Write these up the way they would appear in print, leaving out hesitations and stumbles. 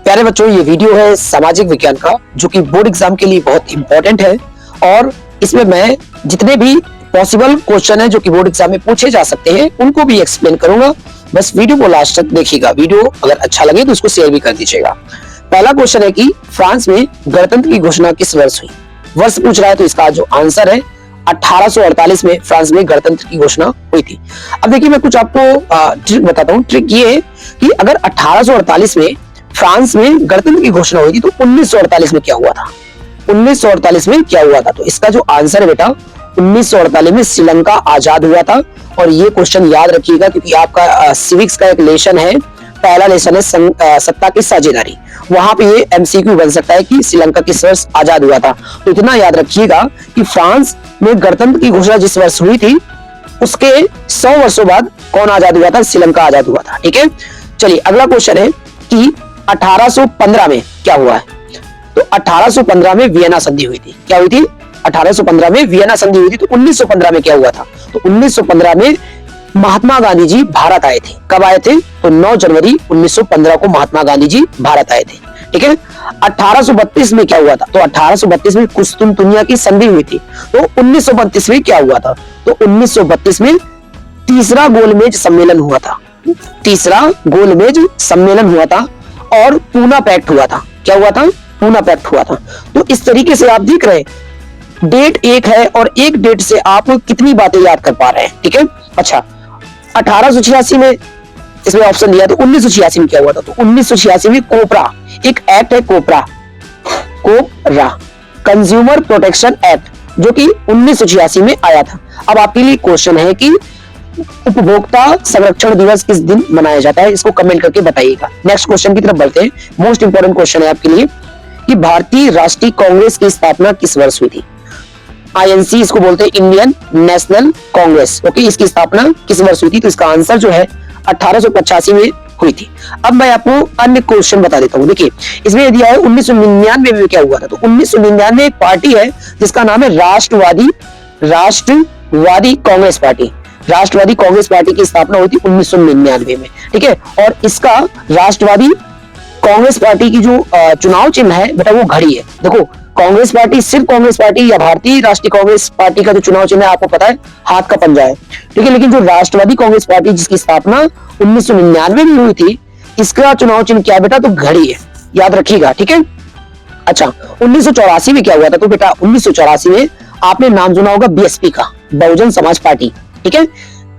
प्यारे बच्चों, ये वीडियो है सामाजिक विज्ञान का, जो कि बोर्ड एग्जाम के लिए बहुत इंपॉर्टेंट है। और इसमें मैं जितने भी पॉसिबल क्वेश्चन है जो कि बोर्ड एग्जाम में पूछे जा सकते हैं उनको भी एक्सप्लेन करूंगा। बस वीडियो को लास्ट तक देखिएगा। वीडियो अगर अच्छा लगे तो उसको शेयर भी कर दीजिएगा। पहला क्वेश्चन है कि फ्रांस में गणतंत्र की घोषणा किस वर्ष हुई? वर्ष पूछ रहा है, तो इसका जो आंसर है 1848 में फ्रांस में गणतंत्र की घोषणा हुई थी। अब देखिए, मैं कुछ आपको ट्रिक बताता हूँ। ट्रिक ये है कि अगर 1848 में फ्रांस में गणतंत्र की घोषणा हुई थी तो 1948 में क्या हुआ था? 1948 में क्या हुआ था? तो इसका जो आंसर है बेटा, 1948 में श्रीलंका आजाद हुआ था। और ये क्वेश्चन याद रखिएगा, क्योंकि आपका सिविक्स का एक लेसन है, पहला लेसन है सत्ता की साझेदारी। वहां पे ये एमसीक्यू बन सकता है कि श्रीलंका किस वर्ष आजाद हुआ था। तो इतना याद रखिएगा कि फ्रांस में गणतंत्र की घोषणा जिस वर्ष हुई थी उसके 100 वर्षों बाद कौन आजाद हुआ था? श्रीलंका आजाद हुआ था। ठीक है, चलिए अगला क्वेश्चन है कि 1815 में क्या हुआ है? तो 1815 में वियना संधि हुई थी। क्या हुई थी? 1815 में वियना संधि हुई थी। तो 1915 में क्या हुआ था? तो 1915 में महात्मा गांधी जी भारत आए थे। कब आए थे? तो 9 जनवरी 1915 को महात्मा गांधी जी भारत आए थे। ठीक है, 1832 में क्या हुआ था? तो 1832 में कुस्तुनतुनिया की संधि हुई थी। तो 1932 में क्या हुआ था? तो 1932 में तीसरा गोलमेज सम्मेलन हुआ था। तीसरा गोलमेज सम्मेलन हुआ था और पूना पैक्ट हुआ था। क्या हुआ था? पूना पैक्ट हुआ था। तो इस तरीके से आप देख रहे हैं, डेट एक है और एक डेट से आप कितनी बातें याद कर पा रहे हैं। ठीक है, अच्छा 1886 में इसमें ऑप्शन दिया, तो 1986 में क्या हुआ था? तो 1986 में कोपरा, एक एक्ट है कोपरा कंज्यूमर प्रोटेक्शन एक्ट, जो कि 1986 में आया था। अब आपके लिए क्वेश्चन है कि उपभोक्ता संरक्षण दिवस किस दिन मनाया जाता है? इसको कमेंट करके बताइएगा। नेक्स्ट क्वेश्चन की तरफ बढ़ते हैं। मोस्ट इंपोर्टेंट क्वेश्चन है आपके लिए कि भारतीय राष्ट्रीय कांग्रेस की स्थापना किस वर्ष हुई थी? आईएनसी इसको बोलते हैं, इंडियन नेशनल कांग्रेस। ओके, इसकी स्थापना किस वर्ष हुई थी? तो इसका आंसर जो है 1885 में हुई थी। अब मैं आपको अन्य क्वेश्चन बता देता हूं। देखिए, इसमें दिया है 1999 में क्या हुआ था? तो 1999 में एक पार्टी है जिसका नाम है राष्ट्रवादी कांग्रेस पार्टी। राष्ट्रवादी कांग्रेस पार्टी की स्थापना हुई थी 1999 में। ठीक है, और इसका राष्ट्रवादी कांग्रेस पार्टी की जो चुनाव चिन्ह है बेटा, वो घड़ी है। देखो, कांग्रेस पार्टी, सिर्फ कांग्रेस पार्टी या भारतीय राष्ट्रीय कांग्रेस पार्टी का जो चुनाव चिन्ह है आपको पता है, हाथ का पंजा है। ठीक है, लेकिन जो राष्ट्रवादी कांग्रेस पार्टी जिसकी स्थापना 1999 में हुई थी, इसका चुनाव चिन्ह क्या है बेटा? तो घड़ी है, याद रखिएगा। ठीक है, अच्छा 1984 में क्या हुआ था? तो बेटा 1984 में आपने नाम सुना होगा बीएसपी का, बहुजन समाज पार्टी। ठीक है,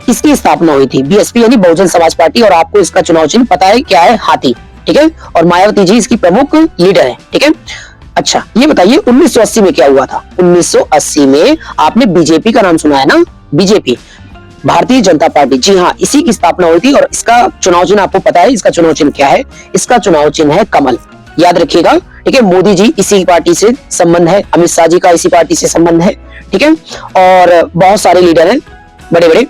इसकी स्थापना हुई थी, बीएसपी यानी बहुजन समाज पार्टी। और आपको इसका चुनाव चिन्ह पता है क्या है? हाथी। ठीक है, और मायावती जी इसकी प्रमुख लीडर है। ठीक है, अच्छा ये बताइए 1980 में क्या हुआ था? 1980 में आपने बीजेपी का नाम सुना है ना? बीजेपी, भारतीय जनता पार्टी, जी हाँ, इसी की स्थापना हुई थी। और इसका चुनाव चिन्ह आपको पता है, इसका चुनाव चिन्ह क्या है? इसका चुनाव चिन्ह है कमल, याद रखिएगा। ठीक है, मोदी जी इसी पार्टी से संबंध है, अमित शाह जी का इसी पार्टी से संबंध है। ठीक है, और बहुत सारे लीडर हैं बड़े बड़े।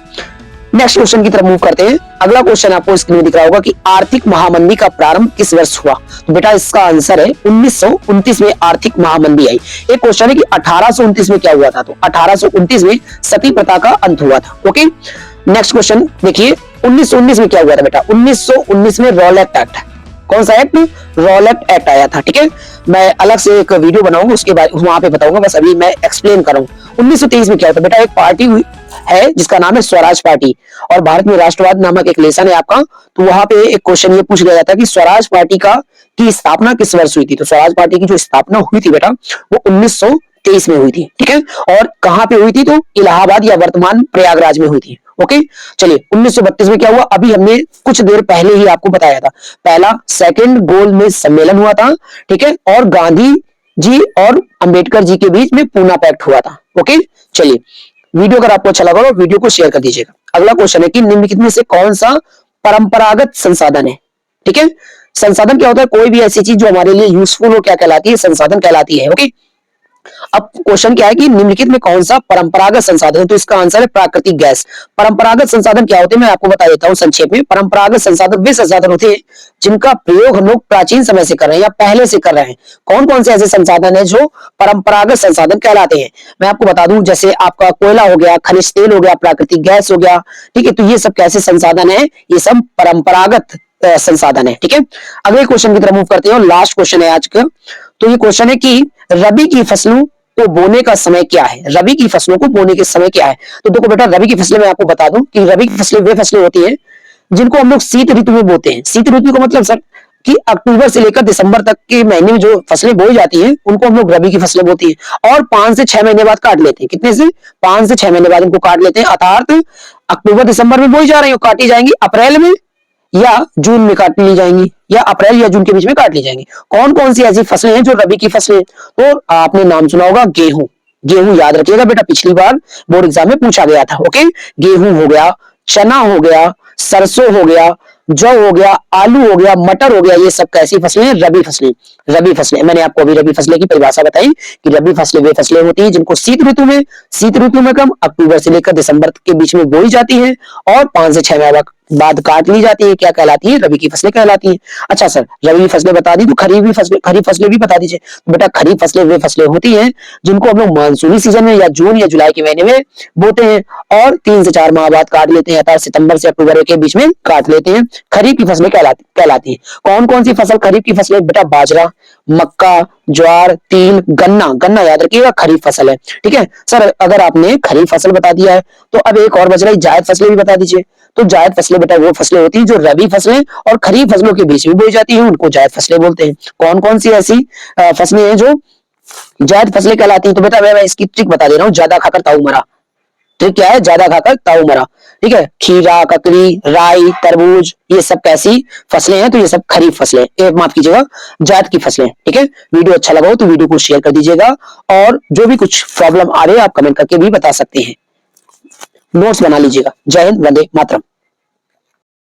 नेक्स्ट क्वेश्चन की तरफ मूव करते हैं। अगला क्वेश्चन आपको स्क्रीन में दिख रहा होगा कि आर्थिक महामंदी का प्रारंभ किस वर्ष हुआ? तो बेटा इसका आंसर है 1929 में आर्थिक महामंदी आई। एक क्वेश्चन है कि 1829 में क्या हुआ था? तो 1829 में सती प्रथा का अंत हुआ था। ओके, नेक्स्ट क्वेश्चन देखिए, 1919 में क्या हुआ था बेटा? 1919 में रॉलेट एक्ट, कौन सा एक्ट? रॉलेट एक्ट आया था। ठीक है, मैं अलग से एक वीडियो बनाऊंगा, उसके बाद वहां पे बताऊंगा, बस अभी मैं एक्सप्लेन कर रहा हूं। 1923 में क्या होता है बेटा? एक पार्टी हुई है जिसका नाम है स्वराज पार्टी, और भारत में राष्ट्रवाद नामक एक लेसन है आपका। तो वहां पे एक क्वेश्चन ये पूछ लिया जाता है कि स्वराज पार्टी की स्थापना किस वर्ष हुई थी? तो स्वराज पार्टी की जो स्थापना हुई थी बेटा, वो 1923 में हुई थी। ठीक है, और कहां पे हुई थी? तो इलाहाबाद या वर्तमान प्रयागराज में हुई थी। ओके, चलिए 1932 में क्या हुआ? अभी हमने कुछ देर पहले ही आपको बताया था, पहला सेकंड गोलमेज सम्मेलन हुआ था। ठीक है, और गांधी जी और अंबेडकर जी के बीच में पूना पैक्ट हुआ था। ओके, चलिए वीडियो अगर आपको अच्छा लगा तो वीडियो को शेयर कर दीजिएगा। अगला क्वेश्चन है कि निम्नलिखित में से कौन सा परंपरागत संसाधन है? ठीक है, संसाधन क्या होता है? कोई भी ऐसी चीज जो हमारे लिए यूजफुल हो, क्या कहलाती है? संसाधन कहलाती है। ओके, अब क्वेश्चन क्या है कि निम्नलिखित में कौन सा परंपरागत संसाधन है? तो इसका आंसर है प्राकृतिक गैस। परंपरागत संसाधन क्या होते हैं? मैं आपको बता देता हूं संक्षेप में। परंपरागत संसाधन वे संसाधन होते हैं जिनका प्रयोग हम लोग प्राचीन समय से कर रहे हैं या पहले से कर रहे हैं। कौन कौन से ऐसे संसाधन है जो परंपरागत संसाधन कहलाते हैं? मैं आपको बता दूं, जैसे आपका कोयला हो गया, खनिज तेल हो गया, प्राकृतिक गैस हो गया। ठीक है, तो ये सब कैसे संसाधन है? ये सब परंपरागत संसाधन है। ठीक है, अगले क्वेश्चन की तरफ मूव करते हैं और लास्ट क्वेश्चन है आज का। तो ये क्वेश्चन है कि रबी की फसलों को बोने का समय क्या है? रबी की फसलों को बोने के समय क्या है? तो देखो बेटा, रबी की फसलें मैं आपको बता दूं कि रबी की फसलें वे फसलें होती हैं जिनको हम लोग शीत ऋतु में बोते हैं। शीत ऋतु का मतलब सर कि अक्टूबर से लेकर दिसंबर तक के महीने में जो फसलें बोई जाती हैं उनको हम लोग रबी की फसलें बोती हैं और 5 से 6 महीने बाद काट लेते हैं। कितने से? 5 से 6 महीने बाद इनको काट लेते हैं। अर्थात अक्टूबर दिसंबर में बोई जा रही है, काटी जाएंगी अप्रैल में या जून में काट ली जाएंगी, या अप्रैल या जून के बीच में काट ली जाएंगी। कौन कौन सी ऐसी फसलें हैं जो रबी की फसलें? तो आपने नाम सुना होगा गेहूं। गेहूं याद रखिएगा बेटा, पिछली बार बोर्ड एग्जाम में पूछा गया था। ओके, गेहूं हो गया, चना हो गया, सरसों हो गया, जौ हो गया, आलू हो गया, मटर हो गया, ये सब कैसी फसलें हैं? रबी फसलें। रबी फसलें मैंने आपको अभी रबी फसलें की परिभाषा बताई कि रबी फसलें वे फसलें होती हैं जिनको शीत ऋतु में कम अक्टूबर से लेकर दिसंबर के बीच में बोई जाती है और 5 से 6 महीने बाद काट ली जाती है। क्या कहलाती है? रबी की फसलें कहलाती हैं। अच्छा सर, रबी फसलें बता दी तो खरीफ फसलें भी बता दीजिए। तो बेटा, खरीफ फसलें वे फसलें होती हैं जिनको हम लोग मानसूनी सीजन में या जून या जुलाई के महीने में बोते हैं और 3 से 4 माह बाद काट लेते हैं, अर्थात सितंबर से अक्टूबर के बीच में काट लेते हैं। खरीफ की फसलें कहलाती है। कौन कौन सी फसल खरीफ की फसलें? बेटा, बाजरा, मक्का, ज्वार, तिल, गन्ना। गन्ना याद रखिएगा खरीफ फसल है। ठीक है सर, अगर आपने खरीफ फसल बता दिया है तो अब एक और बच रही जायद फसलें भी बता दीजिए। तो जायद फसलें बेटा वो फसलें होती हैं जो रबी फसलें और खरीफ फसलों के बीच में बोई जाती हैं, उनको जायद फसलें बोलते हैं। कौन कौन सी ऐसी फसलें हैं जो जायद फसलें कहलाती हैं? तो बेटा मैं इसकी ट्रिक बता दे रहा हूँ, ज्यादा खाकर ताऊ मरा। ट्रिक क्या है? ज्यादा खाकर ताऊ मरा। ठीक है, खीरा, ककड़ी, राई, तरबूज, ये सब कैसी फसलें हैं? तो ये सब खरीफ फसलें, माफ कीजिएगा, जायद की फसलें। ठीक है, वीडियो अच्छा लगा हो तो वीडियो को शेयर कर दीजिएगा और जो भी कुछ प्रॉब्लम आ रही है आप कमेंट करके भी बता सकते हैं। नोट्स बना लीजिएगा। जय हिंद, वंदे मातरम।